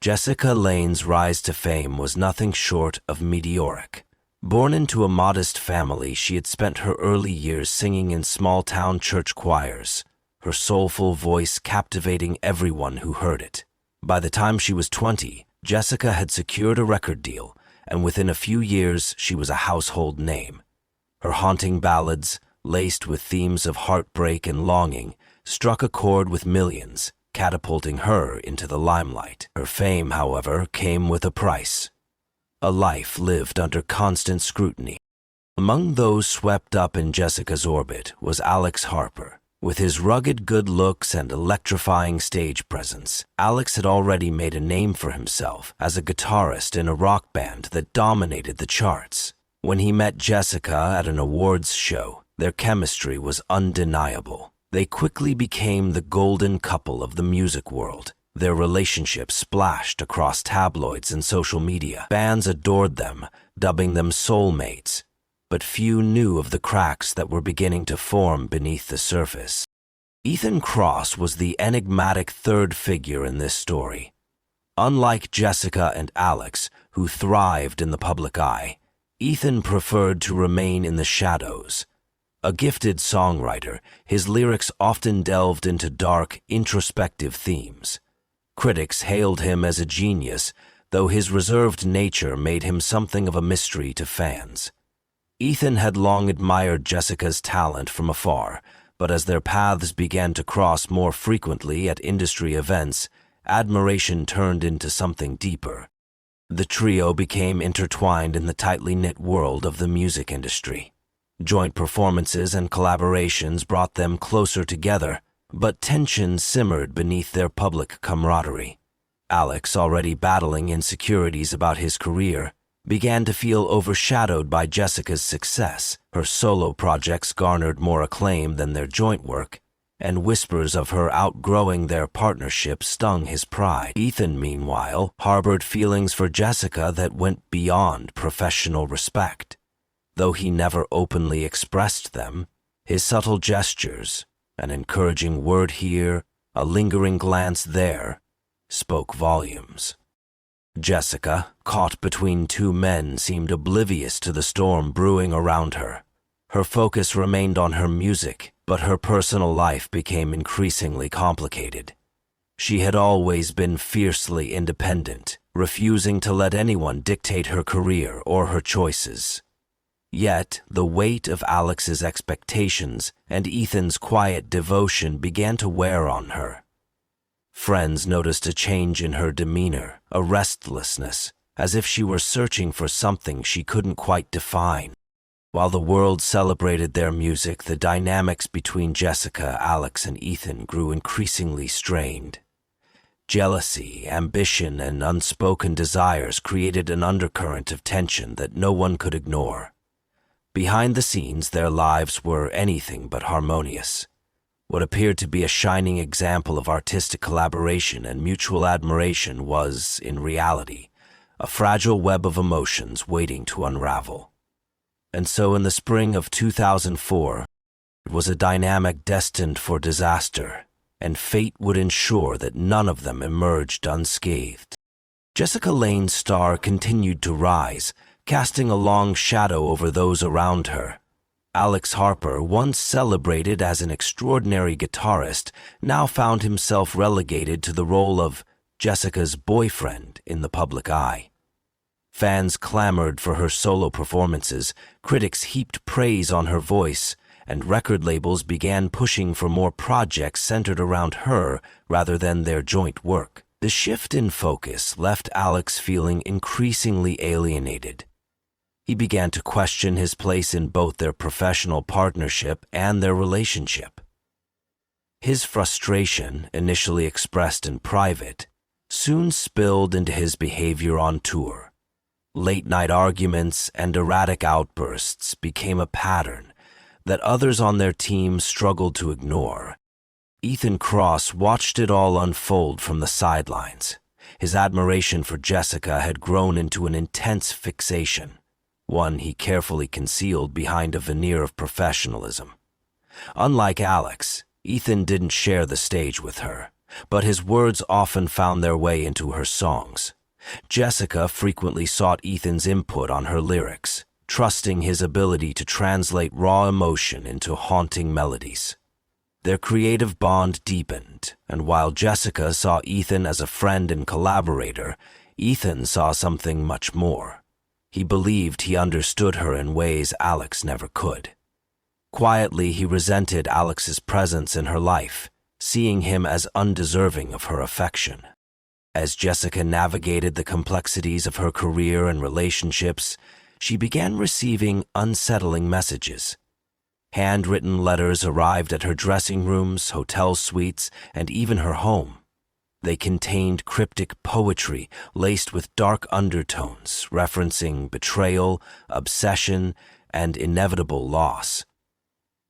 Jessica Lange's rise to fame was nothing short of meteoric. Born into a modest family, she had spent her early years singing in small-town church choirs, her soulful voice captivating everyone who heard it. By the time she was 20, Jessica had secured a record deal, and within a few years she was a household name. Her haunting ballads, laced with themes of heartbreak and longing, struck a chord with millions, catapulting her into the limelight. Her fame, however, came with a price. A life lived under constant scrutiny. Among those swept up in Jessica's orbit was Alex Harper. With his rugged good looks and electrifying stage presence, Alex had already made a name for himself as a guitarist in a rock band that dominated the charts. When he met Jessica at an awards show, their chemistry was undeniable. They quickly became the golden couple of the music world. Their relationship splashed across tabloids and social media. Fans adored them, dubbing them soulmates, but few knew of the cracks that were beginning to form beneath the surface. Ethan Cross was the enigmatic third figure in this story. Unlike Jessica and Alex, who thrived in the public eye, Ethan preferred to remain in the shadows. A gifted songwriter, his lyrics often delved into dark, introspective themes. Critics hailed him as a genius, though his reserved nature made him something of a mystery to fans. Ethan had long admired Jessica's talent from afar, but as their paths began to cross more frequently at industry events, admiration turned into something deeper. The trio became intertwined in the tightly knit world of the music industry. Joint performances and collaborations brought them closer together, but tension simmered beneath their public camaraderie. Alex, already battling insecurities about his career, began to feel overshadowed by Jessica's success. Her solo projects garnered more acclaim than their joint work, and whispers of her outgrowing their partnership stung his pride. Ethan, meanwhile, harbored feelings for Jessica that went beyond professional respect. Though he never openly expressed them, his subtle gestures, an encouraging word here, a lingering glance there, spoke volumes. Jessica, caught between two men, seemed oblivious to the storm brewing around her. Her focus remained on her music, but her personal life became increasingly complicated. She had always been fiercely independent, refusing to let anyone dictate her career or her choices. Yet, the weight of Alex's expectations and Ethan's quiet devotion began to wear on her. Friends noticed a change in her demeanor, a restlessness, as if she were searching for something she couldn't quite define. While the world celebrated their music, the dynamics between Jessica, Alex, and Ethan grew increasingly strained. Jealousy, ambition, and unspoken desires created an undercurrent of tension that no one could ignore. Behind the scenes, their lives were anything but harmonious. What appeared to be a shining example of artistic collaboration and mutual admiration was, in reality, a fragile web of emotions waiting to unravel. And so in the spring of 2004, it was a dynamic destined for disaster, and fate would ensure that none of them emerged unscathed. Jessica Lange's star continued to rise, casting a long shadow over those around her. Alex Harper, once celebrated as an extraordinary guitarist, now found himself relegated to the role of Jessica's boyfriend in the public eye. Fans clamored for her solo performances, critics heaped praise on her voice, and record labels began pushing for more projects centered around her rather than their joint work. The shift in focus left Alex feeling increasingly alienated. He began to question his place in both their professional partnership and their relationship. His frustration, initially expressed in private, soon spilled into his behavior on tour. Late-night arguments and erratic outbursts became a pattern that others on their team struggled to ignore. Ethan Cross watched it all unfold from the sidelines. His admiration for Jessica had grown into an intense fixation, one he carefully concealed behind a veneer of professionalism. Unlike Alex, Ethan didn't share the stage with her. but his words often found their way into her songs. Jessica frequently sought Ethan's input on her lyrics, trusting his ability to translate raw emotion into haunting melodies. Their creative bond deepened, and while Jessica saw Ethan as a friend and collaborator, Ethan saw something much more. He believed he understood her in ways Alex never could. Quietly, he resented Alex's presence in her life, seeing him as undeserving of her affection. As Jessica navigated the complexities of her career and relationships, she began receiving unsettling messages. Handwritten letters arrived at her dressing rooms, hotel suites, and even her home. They contained cryptic poetry laced with dark undertones, referencing betrayal, obsession, and inevitable loss.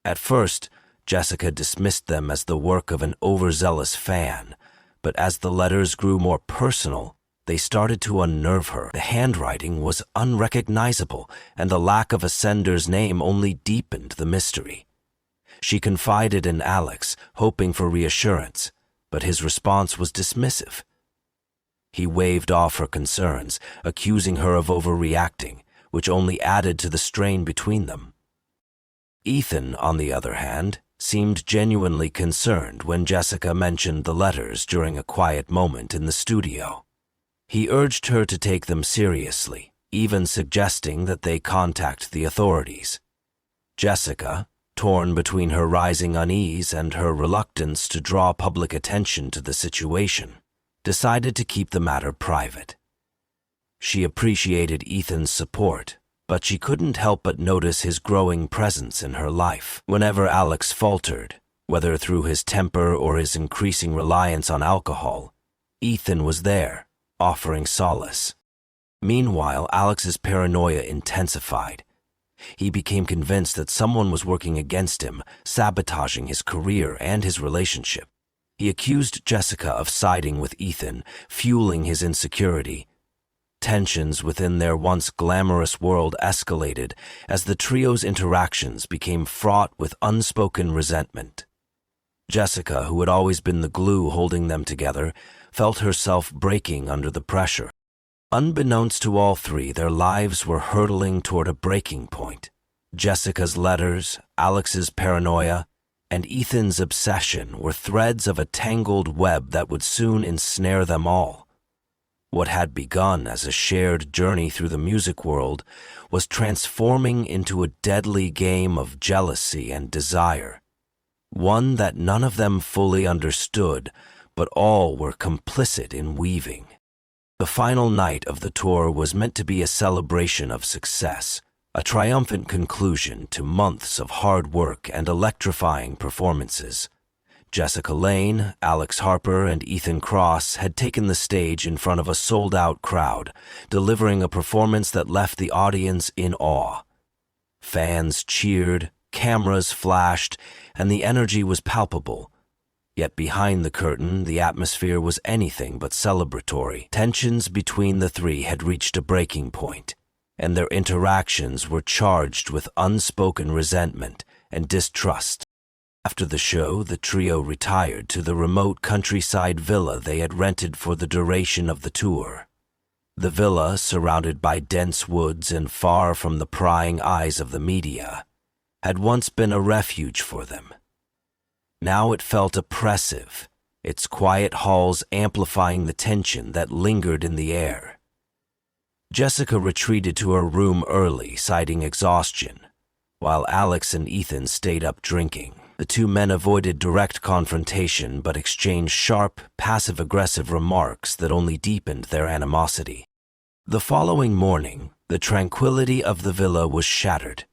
At first, Jessica dismissed them as the work of an overzealous fan, but as the letters grew more personal, they started to unnerve her. The handwriting was unrecognizable, and the lack of a sender's name only deepened the mystery. She confided in Alex, hoping for reassurance, but his response was dismissive. He waved off her concerns, accusing her of overreacting, which only added to the strain between them. Ethan, on the other hand, seemed genuinely concerned when Jessica mentioned the letters during a quiet moment in the studio. He urged her to take them seriously, even suggesting that they contact the authorities. Jessica, torn between her rising unease and her reluctance to draw public attention to the situation, decided to keep the matter private. She appreciated Ethan's support, but she couldn't help but notice his growing presence in her life. Whenever Alex faltered, whether through his temper or his increasing reliance on alcohol, Ethan was there, offering solace. Meanwhile, Alex's paranoia intensified. He became convinced that someone was working against him, sabotaging his career and his relationship. He accused Jessica of siding with Ethan, fueling his insecurity. Tensions within their once glamorous world escalated as the trio's interactions became fraught with unspoken resentment. Jessica, who had always been the glue holding them together, felt herself breaking under the pressure. Unbeknownst to all three, their lives were hurtling toward a breaking point. Jessica's letters, Alex's paranoia, and Ethan's obsession were threads of a tangled web that would soon ensnare them all. What had begun as a shared journey through the music world was transforming into a deadly game of jealousy and desire, one that none of them fully understood, but all were complicit in weaving. The final night of the tour was meant to be a celebration of success, a triumphant conclusion to months of hard work and electrifying performances. Jessica Lange, Alex Harper, and Ethan Cross had taken the stage in front of a sold-out crowd, delivering a performance that left the audience in awe. Fans cheered, cameras flashed, and the energy was palpable. Yet behind the curtain, the atmosphere was anything but celebratory. Tensions between the three had reached a breaking point, and their interactions were charged with unspoken resentment and distrust. After the show, the trio retired to the remote countryside villa they had rented for the duration of the tour. The villa, surrounded by dense woods and far from the prying eyes of the media, had once been a refuge for them. Now it felt oppressive, its quiet halls amplifying the tension that lingered in the air. Jessica retreated to her room early, citing exhaustion, while Alex and Ethan stayed up drinking. The two men avoided direct confrontation but exchanged sharp, passive-aggressive remarks that only deepened their animosity. The following morning, the tranquility of the villa was shattered.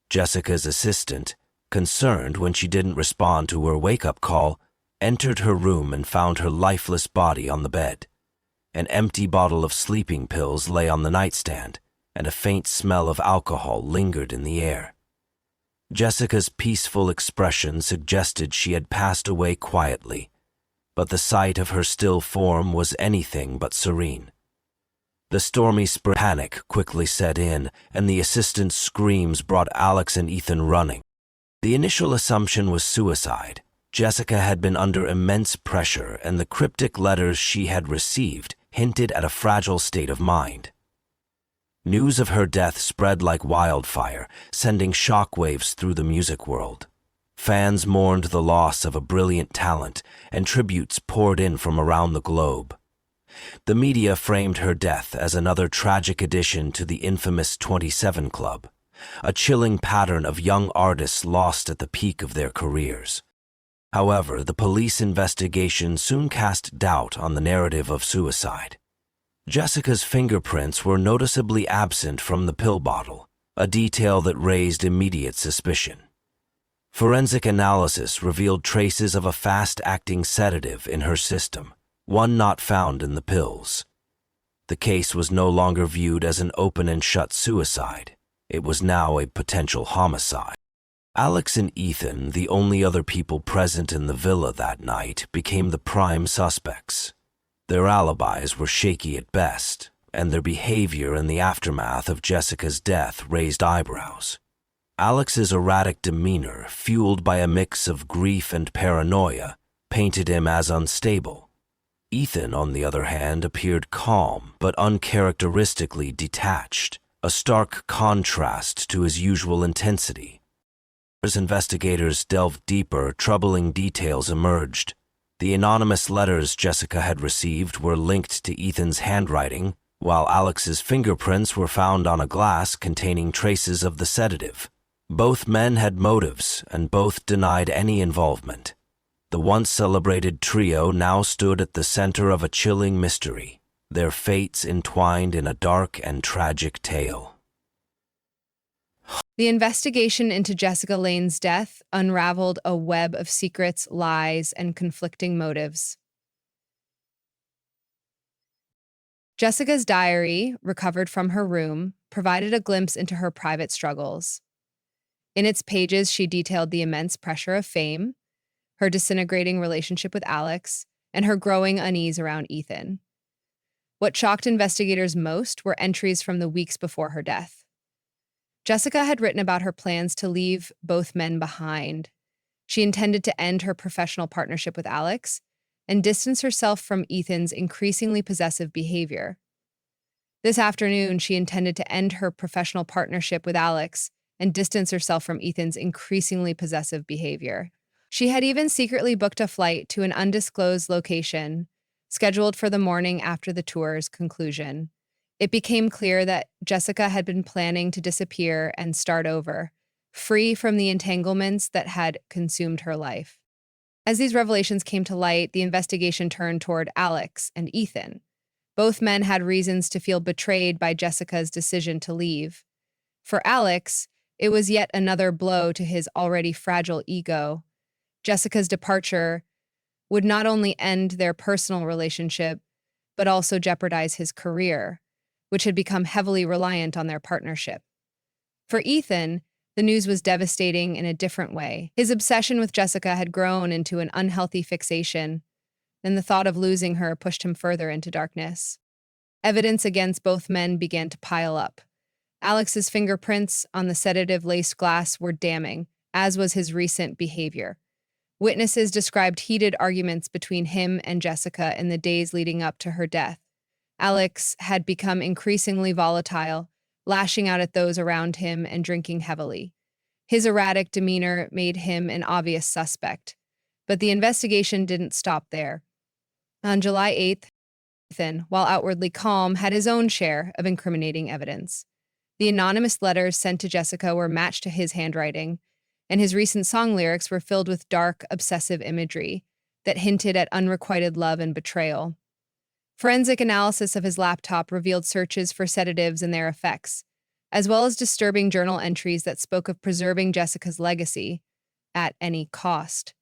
Jessica's assistant, concerned when she didn't respond to her wake-up call, entered her room and found her lifeless body on the bed. An empty bottle of sleeping pills lay on the nightstand, and a faint smell of alcohol lingered in the air. Jessica's peaceful expression suggested she had passed away quietly, but the sight of her still form was anything but serene. The stormy spring panic quickly set in, and the assistant's screams brought Alex and Ethan running. The initial assumption was suicide, Jessica had been under immense pressure, and the cryptic letters she had received hinted at a fragile state of mind. News of her death spread like wildfire, sending shockwaves through the music world. Fans mourned the loss of a brilliant talent, and tributes poured in from around the globe. The media framed her death as another tragic addition to the infamous 27 Club, a chilling pattern of young artists lost at the peak of their careers. However, the police investigation soon cast doubt on the narrative of suicide. Jessica's fingerprints were noticeably absent from the pill bottle, a detail that raised immediate suspicion. Forensic analysis revealed traces of a fast-acting sedative in her system, one not found in the pills. The case was no longer viewed as an open and shut suicide. It was now a potential homicide. Alex and Ethan, the only other people present in the villa that night, became the prime suspects. Their alibis were shaky at best, and their behavior in the aftermath of Jessica's death raised eyebrows. Alex's erratic demeanor, fueled by a mix of grief and paranoia, painted him as unstable. Ethan, on the other hand, appeared calm but uncharacteristically detached, a stark contrast to his usual intensity. As investigators delved deeper, troubling details emerged. The anonymous letters Jessica had received were linked to Ethan's handwriting, while Alex's fingerprints were found on a glass containing traces of the sedative. Both men had motives, and both denied any involvement. The once celebrated trio now stood at the center of a chilling mystery, their fates entwined in a dark and tragic tale. The investigation into Jessica Lane's death unraveled a web of secrets, lies, and conflicting motives. Jessica's diary, recovered from her room, provided a glimpse into her private struggles. In its pages, she detailed the immense pressure of fame, her disintegrating relationship with Alex, and her growing unease around Ethan. What shocked investigators most were entries from the weeks before her death. Jessica had written about her plans to leave both men behind. She intended to end her professional partnership with Alex and distance herself from Ethan's increasingly possessive behavior. This afternoon, she intended to end her professional partnership with Alex and distance herself from Ethan's increasingly possessive behavior. She had even secretly booked a flight to an undisclosed location, scheduled for the morning after the tour's conclusion. It became clear that Jessica had been planning to disappear and start over, free from the entanglements that had consumed her life. As these revelations came to light, the investigation turned toward Alex and Ethan. Both men had reasons to feel betrayed by Jessica's decision to leave. For Alex, it was yet another blow to his already fragile ego. Jessica's departure would not only end their personal relationship, but also jeopardize his career, which had become heavily reliant on their partnership. For Ethan, the news was devastating in a different way. His obsession with Jessica had grown into an unhealthy fixation, and the thought of losing her pushed him further into darkness. Evidence against both men began to pile up. Alex's fingerprints on the sedative-laced glass were damning, as was his recent behavior. Witnesses described heated arguments between him and Jessica in the days leading up to her death. Alex had become increasingly volatile, lashing out at those around him and drinking heavily. His erratic demeanor made him an obvious suspect. But the investigation didn't stop there. On July 8th, Ethan, while outwardly calm, had his own share of incriminating evidence. The anonymous letters sent to Jessica were matched to his handwriting, and his recent song lyrics were filled with dark, obsessive imagery that hinted at unrequited love and betrayal. Forensic analysis of his laptop revealed searches for sedatives and their effects, as well as disturbing journal entries that spoke of preserving Jessica's legacy at any cost.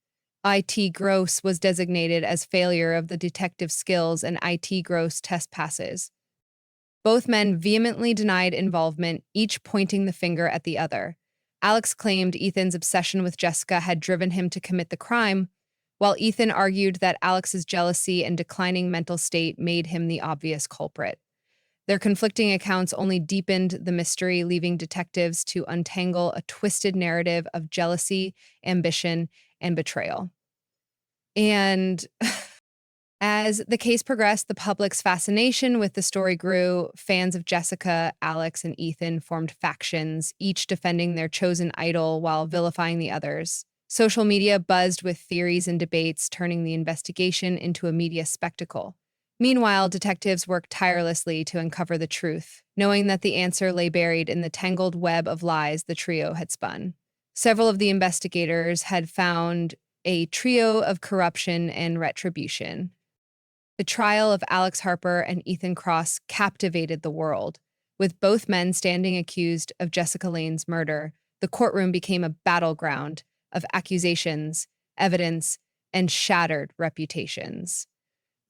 IT Gross was designated as failure of the detective skills and IT Gross test passes. Both men vehemently denied involvement, each pointing the finger at the other. Alex claimed Ethan's obsession with Jessica had driven him to commit the crime, while Ethan argued that Alex's jealousy and declining mental state made him the obvious culprit. Their conflicting accounts only deepened the mystery, leaving detectives to untangle a twisted narrative of jealousy, ambition, and betrayal. And as the case progressed, the public's fascination with the story grew. Fans of Jessica, Alex, and Ethan formed factions, each defending their chosen idol while vilifying the others. Social media buzzed with theories and debates, turning the investigation into a media spectacle. Meanwhile, detectives worked tirelessly to uncover the truth, knowing that the answer lay buried in the tangled web of lies the trio had spun. Several of the investigators had found a trio of corruption and retribution. The trial of Alex Harper and Ethan Cross captivated the world. With both men standing accused of Jessica Lane's murder, the courtroom became a battleground of accusations, evidence, and shattered reputations.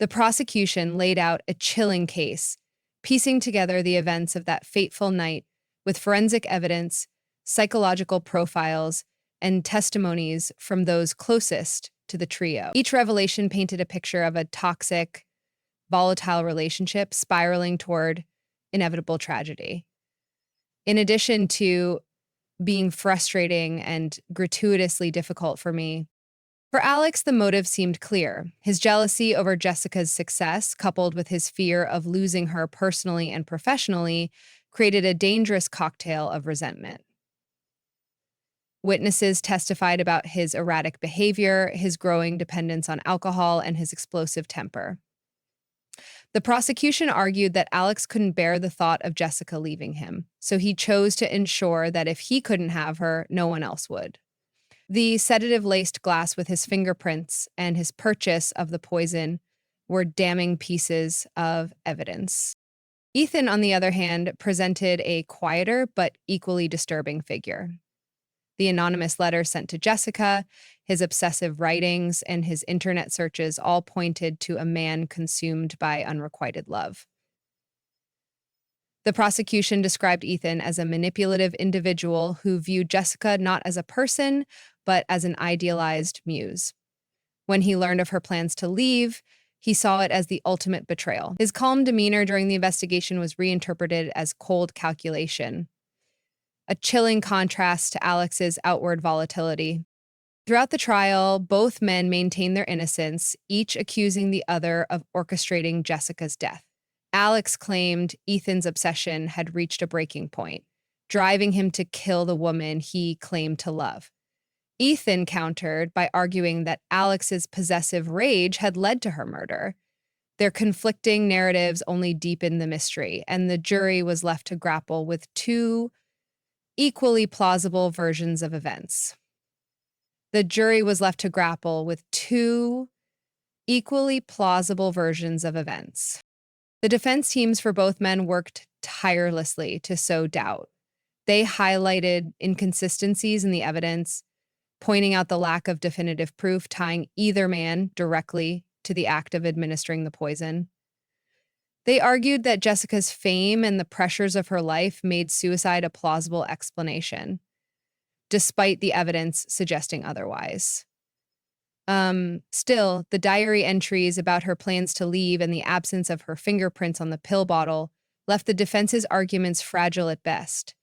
The prosecution laid out a chilling case, piecing together the events of that fateful night with forensic evidence, psychological profiles, and testimonies from those closest to the trio. Each revelation painted a picture of a toxic, volatile relationship spiraling toward inevitable tragedy. In addition to being frustrating and gratuitously difficult for me, for Alex, the motive seemed clear. His jealousy over Jessica's success, coupled with his fear of losing her personally and professionally, created a dangerous cocktail of resentment. Witnesses testified about his erratic behavior, his growing dependence on alcohol, and his explosive temper. The prosecution argued that Alex couldn't bear the thought of Jessica leaving him, so he chose to ensure that if he couldn't have her, no one else would. The sedative-laced glass with his fingerprints and his purchase of the poison were damning pieces of evidence. Ethan, on the other hand, presented a quieter but equally disturbing figure. The anonymous letter sent to Jessica, his obsessive writings, and his internet searches all pointed to a man consumed by unrequited love. The prosecution described Ethan as a manipulative individual who viewed Jessica not as a person, but as an idealized muse. When he learned of her plans to leave, he saw it as the ultimate betrayal. His calm demeanor during the investigation was reinterpreted as cold calculation, a chilling contrast to Alex's outward volatility. Throughout the trial, both men maintained their innocence, each accusing the other of orchestrating Jessica's death. Alex claimed Ethan's obsession had reached a breaking point, driving him to kill the woman he claimed to love. Ethan countered by arguing that Alex's possessive rage had led to her murder. Their conflicting narratives only deepened the mystery, and the jury was left to grapple with two equally plausible versions of events. The jury was left to grapple with two equally plausible versions of events. The defense teams for both men worked tirelessly to sow doubt. They highlighted inconsistencies in the evidence, pointing out the lack of definitive proof tying either man directly to the act of administering the poison. They argued that Jessica's fame and the pressures of her life made suicide a plausible explanation, despite the evidence suggesting otherwise. Still, the diary entries about her plans to leave and the absence of her fingerprints on the pill bottle left the defense's arguments fragile at best.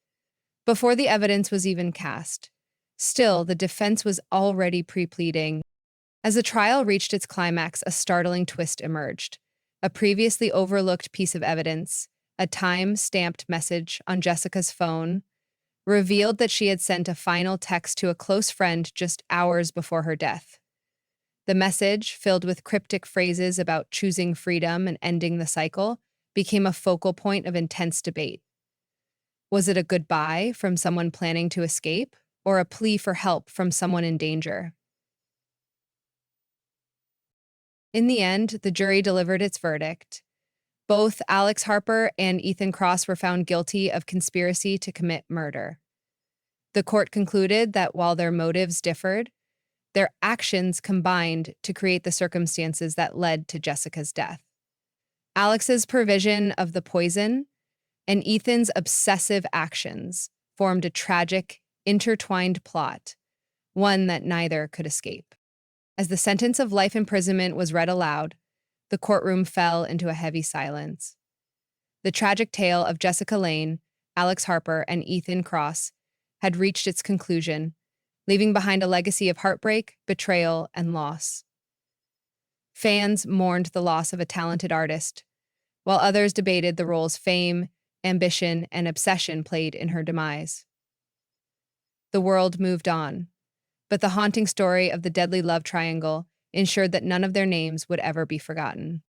Before the evidence was even cast, still, the defense was already pre-pleading. As the trial reached its climax, a startling twist emerged. A previously overlooked piece of evidence, a time-stamped message on Jessica's phone, revealed that she had sent a final text to a close friend just hours before her death. The message, filled with cryptic phrases about choosing freedom and ending the cycle, became a focal point of intense debate. Was it a goodbye from someone planning to escape, or a plea for help from someone in danger? In the end, the jury delivered its verdict. Both Alex Harper and Ethan Cross were found guilty of conspiracy to commit murder. The court concluded that while their motives differed, their actions combined to create the circumstances that led to Jessica's death. Alex's provision of the poison and Ethan's obsessive actions formed a tragic, intertwined plot, one that neither could escape. As the sentence of life imprisonment was read aloud, the courtroom fell into a heavy silence. The tragic tale of Jessica Lane, Alex Harper, and Ethan Cross had reached its conclusion, leaving behind a legacy of heartbreak, betrayal, and loss. Fans mourned the loss of a talented artist, while others debated the roles fame, ambition, and obsession played in her demise. The world moved on, but the haunting story of the deadly love triangle ensured that none of their names would ever be forgotten.